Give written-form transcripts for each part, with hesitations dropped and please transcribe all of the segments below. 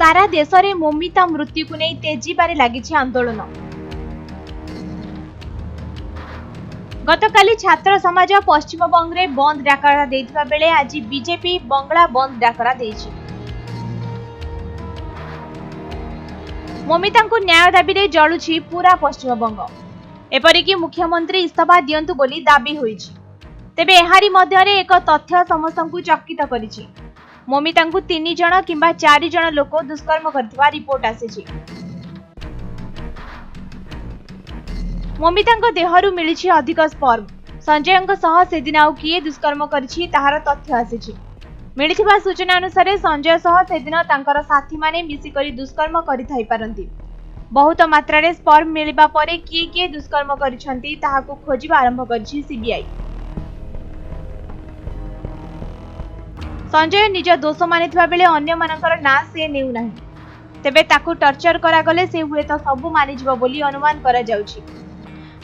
सारा देश में ममिता मृत्यु को नहीं तेजीबारे लगी आंदोलन। गतकाली छात्र समाज पश्चिमबंग में बंद डाकरा देइथिबा बेले आज बीजेपी बंगला बंद डाकरा देइछि। ममिता को न्याय दाबी रे जलुछि पूरा पश्चिमबंग। एपरिकी मुख्यमंत्री इस्तीफा दियंतु बोली दाबी होइछि। तेबे एहारी मध्यरे एक तथ्य समस्तंकु चकित करिछि। ममिता को 3 जण किंबा 4 जण लोक दुष्कर्म करथिबा रिपोर्ट आसीछि। ममिता देहरु मिलिछि अधिक स्पर्म। संजय सह सेदिन आउ किए दुष्कर्म करिछि ताहार तथ्य आसीछि। मिलिथिबा सूचना अनुसार संजय सह सेदिन तांकर साथी माने मिसिकरी दुष्कर्म करिथाइ पारंती। बहुत मात्रा रे स्पर्म मिलिबा परे किए किए दुष्कर्म करिसंती ताहाकु खोजिबा आरंभ करिछि सीबीआई। संजय निज दोष मानिथिबा बेले अन्य मानकर ना से नेउ नाही। तेबे ताकु टर्चर करा गले से हुए तो सब मानि जिवो बोली अनुमान करा जाउछि।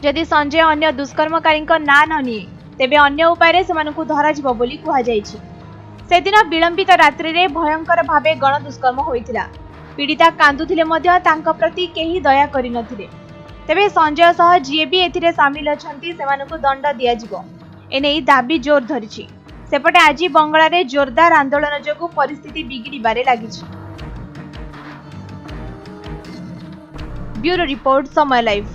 जदि संजय अन्य दुष्कर्मकारी ना न निए तेबे अन्य उपाय से धरा जिवो बोली कुहा जाइछि। सेदिन विलंबित रात्रि रे भयंकर भावे गण दुष्कर्म होइथिला। पीड़िता कांदुथिले मध्य तांका प्रति केही दया करि नथिले। तेबे संजय सह जीए भी एथिरे शामिल अछंती सेमानकु दंड दिया जिवो एनै दाबी जोर धरिछि। सेपटे आज बंगला रे जोरदार आंदोलन जोगु परिस्थिति बिगिड़िबारे लागिछि। ब्यूरो रिपोर्ट समय लाइव।